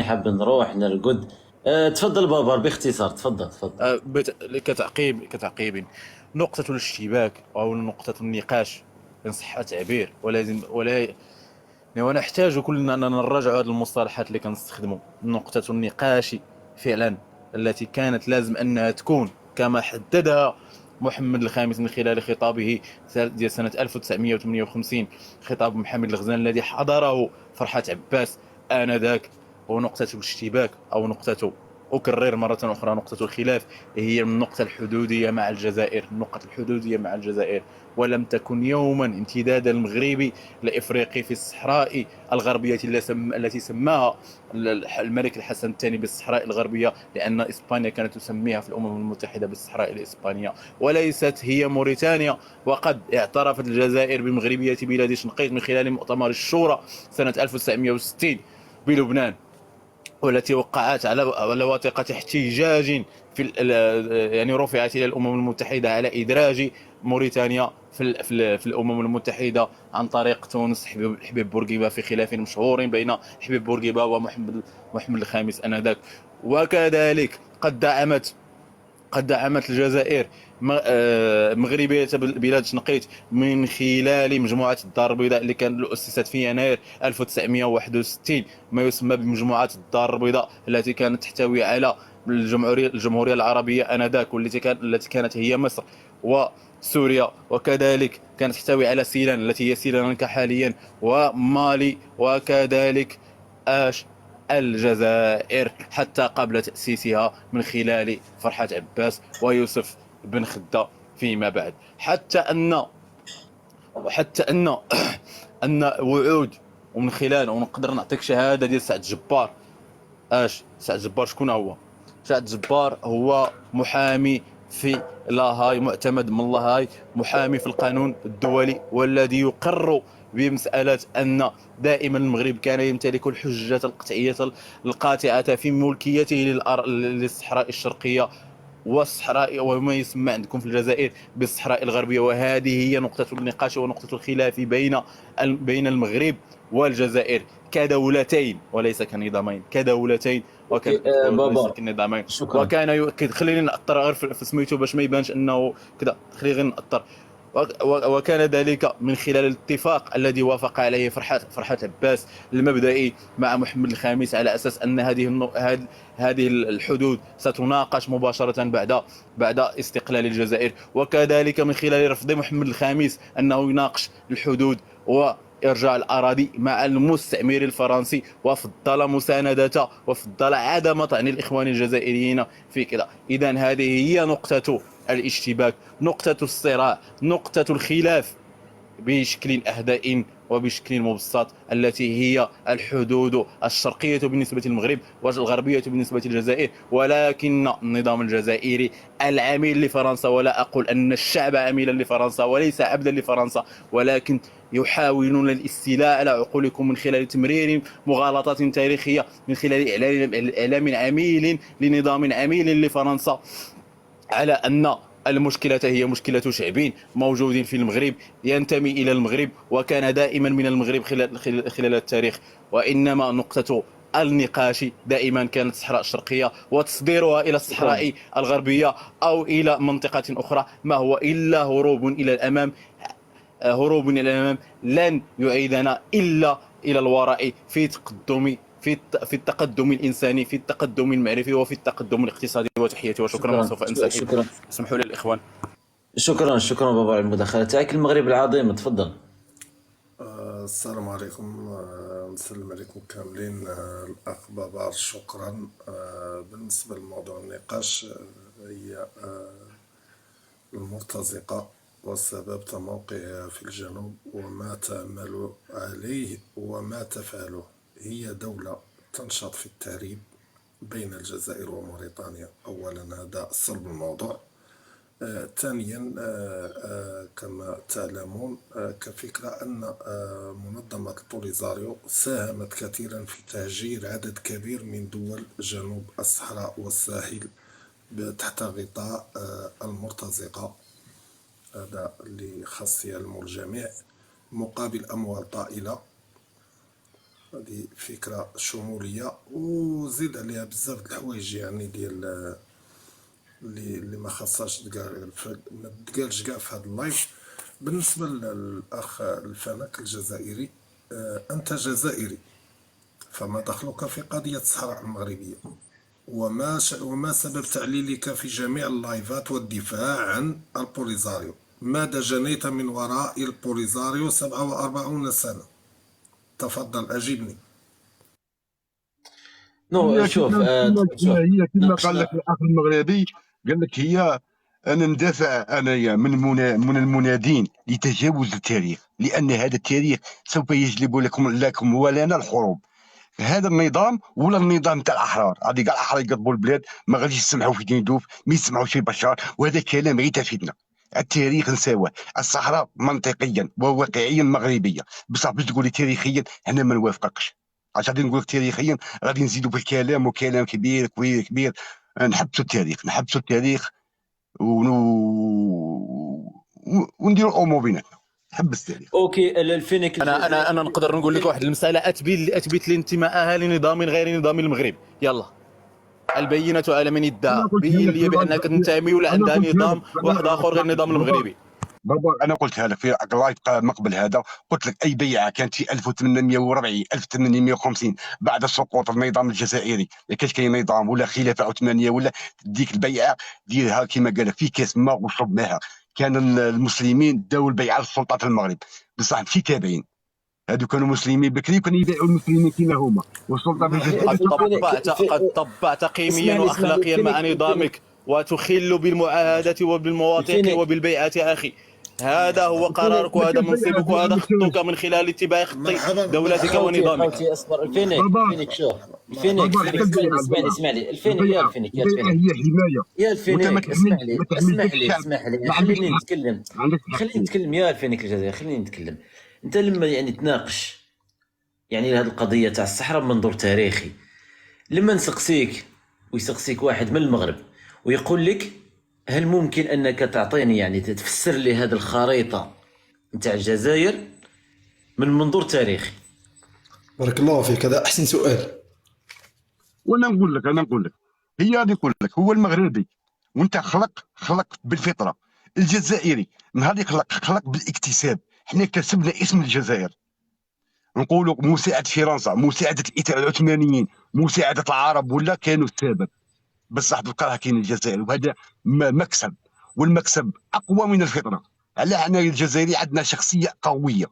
حاب نروح نرقد. تفضل بابا باختصار، تفضل تفضل. كتعقيب، نقطة الاشتباك أو نقطة النقاش إن صح التعبير، ولازم ولا ونحتاج كلنا أننا نراجع هذه المصطلحات اللي كنستخدموا. نقطة النقاش فعلا التي كانت لازم أنها تكون كما حددها محمد الخامس من خلال خطابه ديال سنة 1958، خطاب محمد الغزال الذي حضره فرحات عباس آنذاك. ونقطة الاشتباك أو نقطة، أكرر مرة أخرى، نقطة الخلاف هي النقطة الحدودية مع الجزائر، النقطة الحدودية مع الجزائر. ولم تكن يوما امتداد المغربي الإفريقي في الصحراء الغربية التي سماها الملك الحسن الثاني بالصحراء الغربية، لأن إسبانيا كانت تسميها في الأمم المتحدة بالصحراء الإسبانية، وليست هي موريتانيا. وقد اعترفت الجزائر بمغربية بلاد شنقيط من خلال مؤتمر الشورى سنة 1960 بلبنان، والتي وقعت على وثيقة احتجاج يعني رفعت إلى الأمم المتحدة على إدراج موريتانيا في الأمم المتحدة عن طريق تونس. حبيب بورقيبة في خلاف مشهور بين حبيب بورقيبة ومحمد الخامس آنذاك. وكذلك قد دعمت الجزائر مغربية بلاد شنقيط من خلال مجموعة الدار البيضاء اللي كانت أسست في يناير 1961، ما يسمى بمجموعة الدار البيضاء، التي كانت تحتوي على الجمهورية العربية آنذاك، التي كانت هي مصر وسوريا، وكذلك كانت تحتوي على سيلان التي هي سريلانكا حاليا، ومالي، وكذلك آش الجزائر، حتى قبل تأسيسها من خلال فرحات عباس ويوسف بن خدة فيما بعد. حتى أن أن وعود، ومن خلال ونقدر نعطيك شهادة ديال سعد جبار. سعد جبار شكون هو؟ سعد جبار هو محامي في لاهاي، معتمد من لاهاي، محامي في القانون الدولي، والذي يقر بمسألة أن دائما المغرب كان يمتلك الحجة القطعية القاطعة في ملكيته للصحراء الشرقية والصحراء، وما يسمى عندكم في الجزائر بالصحراء الغربية. وهذه هي نقطة النقاش ونقطة الخلاف بين المغرب والجزائر كدولتين وليس كنظامين، كدولتين اوكي وليس بابا، كنظامين. شكرا. وكان يؤكد، خليني نأطر غير في سميتو باش ما يبانش انه كذا، خليني غير نأطر. وكان ذلك من خلال الاتفاق الذي وافق عليه فرحات عباس المبدئي مع محمد الخامس، على اساس ان هذه الحدود ستناقش مباشره بعد استقلال الجزائر، وكذلك من خلال رفض محمد الخامس انه يناقش الحدود وإرجاع الأراضي مع المستعمر الفرنسي، وفضل عدم طعن الإخوان الجزائريين في كذا. إذا هذه هي نقطة الاشتباك، نقطة الصراع، نقطة الخلاف بشكل أهدأ وبشكل مبسط، التي هي الحدود الشرقية بالنسبة للمغرب والغربية بالنسبة للجزائر. ولكن النظام الجزائري العميل لفرنسا، ولا أقول أن الشعب عميلا لفرنسا وليس عبدا لفرنسا، ولكن يحاولون الاستيلاء على عقولكم من خلال تمرير مغالطات تاريخية، من خلال إعلام عميل لنظام عميل لفرنسا، على أن المشكلة هي مشكلة شعبين موجود في المغرب، ينتمي إلى المغرب وكان دائما من المغرب خلال التاريخ. وإنما نقطة النقاش دائما كانت الصحراء الشرقية، وتصديرها إلى شكرا. الصحراء الغربية أو إلى منطقة أخرى ما هو إلا هروب إلى الأمام. هروب إلى الأمام لن يعيدنا إلا إلى الوراء في التقدم الإنساني، في التقدم المعرفي، وفي التقدم الاقتصادي. وتحياتي وشكرا، شكرا وسوف أنسحب. شكرا. اسمحوا لي الإخوان. شكرا شكرا بابا على المداخلة تاعك. المغرب العظيم، تفضل. السلام عليكم. نسلم عليكم كاملين. الأخ بابار شكرا. بالنسبة لموضوع النقاش، هي المرتزقة وسبب موقعها في الجنوب وما تعمل عليه وما تفعله. هي دولة تنشط في التهريب بين الجزائر وموريتانيا. أولا هذا صلب الموضوع. ثانيا، كما تعلمون كفكرة أن منظمة البوليزاريو ساهمت كثيرا في تهجير عدد كبير من دول جنوب الصحراء والساحل تحت غطاء المرتزقة. هذا اللي خاص يعلمه الجميع، مقابل أموال طائلة. هذه فكرة شمولية، وزيد عليها بزاف د الحوايج يعني ديال اللي ما خاصهاش ما تقالش كاع في هذا اللايف. بالنسبة للأخ الفنك الجزائري، أنت جزائري، فما دخلك في قضية الصحراء المغربية؟ وما سبب تعليلك في جميع اللايفات والدفاع عن البوليزاريو؟ ماذا جنيت من وراء البوليزاريو 47 سنة؟ تفضل أجبني. نو شوف شوف كما قال لك ناقشنا. الاخ المغربي، قال لك انا ندافع انايا من المنادين لتجاوز التاريخ، لان هذا التاريخ سوف يجلب لكم ولنا الحروب. هذا النظام ولا النظام تاع الاحرار، غادي كاع الاحرار يقضبوا البلاد، ما غاديش يسمحوا في ديندوف، ما يسمعوش في بشار، وهذا كلام غير تاع فتنه. التاريخ نساوه، الصحراء منطقيا وواقعيا مغربيه، بصح باش تقولي تاريخيا انا ما نوافقكش. علاش غادي نقول لك تاريخيا؟ غادي نزيدوا في الكلام، وكلام كبير كبير كبير. نحبسوا التاريخ ونديروا الامور بيناتنا. نحبس التاريخ. اوكي الفينيك انا نقدر نقول لك واحد المساله، اثبت لي انتمائها لنظام غير نظام المغرب. يلا، البينة على من ادعى، بين لي بانك تنتمي ولا عندها نظام واحد اخر غير النظام المغربي. بابا انا قلتها لك في اللايف ما قبل هذا، قلت لك اي بيعه كانت في 1840 1850 بعد سقوط النظام الجزائري، ما كانش كاين نظام ولا خلافه عثمانيه ولا، ديك البيعه ديرها كما قال لك في كاس ماء وشرب ماها. كان المسلمين داو البيعه للسلطات المغرب، بصح ماشي تابعين. هادو كانوا مسلمين بكري وكانوا يبيعوا المسلمين كيما هما، والسلطه قد طبعت قيميا واخلاقيا مع نظامك، وتخل بالمعاهدة وبالمواثيق وبالبيعة اخي. هذا هو قرارك وهذا منصبك وهذا خطك من خلال اتباع خط دولتك ونظامك. خوتي اصبر. الفينيك شوف، الفينيك اسمعني الفينيك يا الفينيك هي حمايه يا الفينيك اسمح لي خليني نتكلم. خليني نتكلم يا الفينيك الجزائري، خليني نتكلم. انت لما يعني تناقش يعني هذه القضيه تاع الصحراء بمنظور تاريخي، لما نسقسيك ويسقسيك واحد من المغرب ويقول لك هل ممكن انك تعطيني يعني تفسر لي هذه الخريطه نتاع الجزائر من منظور تاريخي؟ بارك الله فيك، هذا احسن سؤال. وانا نقول لك هي غادي نقول لك، هو المغربي وانت خلق بالفطره. الجزائري نهار خلق بالاكتساب. حنا كسبنا اسم الجزائر، نقولوا مساعدة فرنسا، مساعدة العثمانيين، مساعدة العرب، ولا كانوا السبب. بصح دوكا كاين الجزائر، وهذا مكسب، والمكسب اقوى من الفطره. على حنا الجزائري عندنا شخصيه قويه،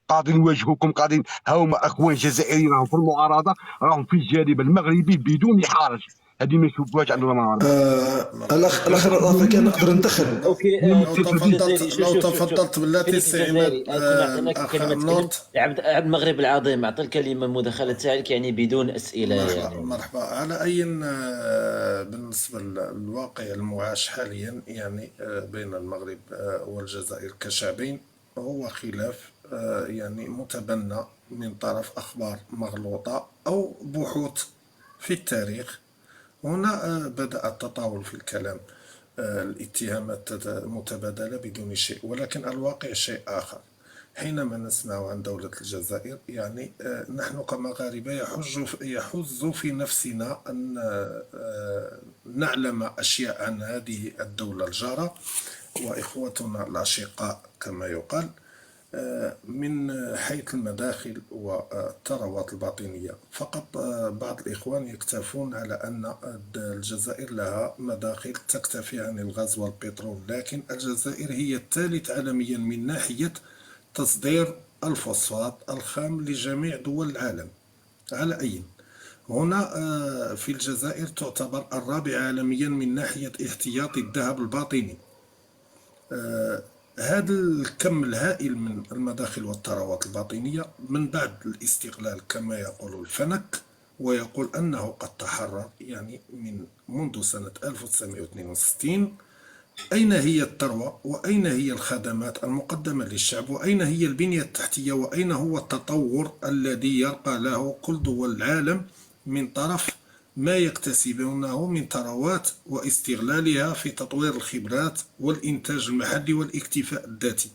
قاعدي نواجهوكم، قاعدين هاهما اخوان جزائريين راهم في المعارضه، راهم في الجانب المغربي بدون حرج. هذه ما نشوفوهاش عندنا المعارضه. الاخ الافريقي نقدر ندخل. اوكي لو تفضلت بلاتي سي عماد. الاخ عبد المغرب العظيم، اعطي الكلمه مداخله تاعك يعني بدون اسئله. مرحبا. على اي بالنسبه للواقع المعاش حاليا يعني بين المغرب والجزائر كشعبين، هو خلاف يعني متبنى من طرف اخبار مغلوطه او بحوث في التاريخ. هنا بدأ التطاول في الكلام، الاتهامات متبادلة بدون شيء، ولكن الواقع شيء آخر. حينما نسمع عن دولة الجزائر يعني نحن كمغاربة يحز في نفسنا أن نعلم أشياء عن هذه الدولة الجارة وإخوتنا الأشقاء كما يقال، من حيث المداخل والثروات الباطنية. فقط بعض الإخوان يكتفون على أن الجزائر لها مداخل تكتفي عن الغاز والبترول، لكن الجزائر هي الثالث عالميا من ناحية تصدير الفوسفات الخام لجميع دول العالم. على أي هنا في الجزائر تعتبر الرابع عالميا من ناحية احتياطي الذهب الباطني. هذا الكم الهائل من المداخل والثروات الباطنية من بعد الاستقلال كما يقول الفنك، ويقول أنه قد تحرر يعني منذ سنة 1962. أين هي الثروة؟ وأين هي الخدمات المقدمة للشعب؟ وأين هي البنية التحتية؟ وأين هو التطور الذي يرقى له كل دول العالم من طرف ما يكتسبونه من ثروات واستغلالها في تطوير الخبرات والإنتاج المحلي والاكتفاء الذاتي؟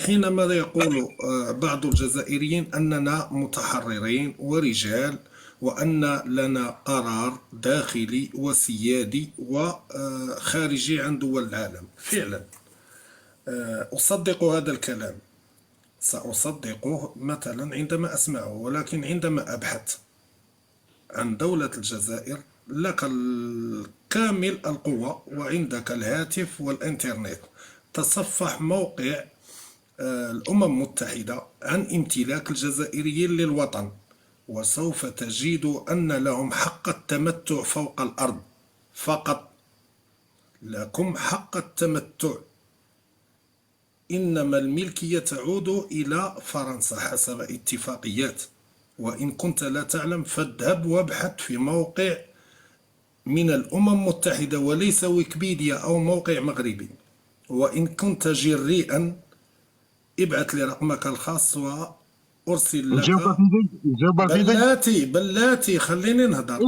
حينما يقول بعض الجزائريين أننا متحررين ورجال، وأن لنا قرار داخلي وسيادي وخارجي عن دول العالم. فعلا أصدق هذا الكلام، سأصدقه مثلا عندما أسمعه، ولكن عندما أبحث عن دولة الجزائر لك كامل القوة وعندك الهاتف والإنترنت. تصفح موقع الأمم المتحدة عن امتلاك الجزائريين للوطن، وسوف تجد أن لهم حق التمتع فوق الأرض فقط. لكم حق التمتع، إنما الملكية تعود إلى فرنسا حسب اتفاقيات. وإن كنت لا تعلم فاذهب وابحث في موقع من الأمم المتحدة وليس ويكيبيديا أو موقع مغربي. وإن كنت جريئا ابعث لي رقمك الخاص وأرسل لك. بلاتي خليني نهضر.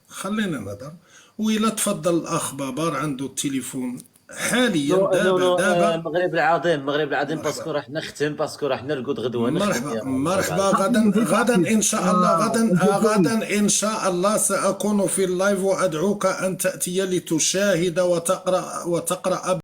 خليني نهضر. وإلا تفضل الأخ بابار عنده التليفون حاليا دابا. المغرب العظيم، المغرب العظيم، باسكو راح نختم، باسكو راح نرقد غدوه. مرحبا. غدا ان شاء الله، غدا ان شاء الله ساكون في اللايف، وادعوك ان تاتي لتشاهد وتقرا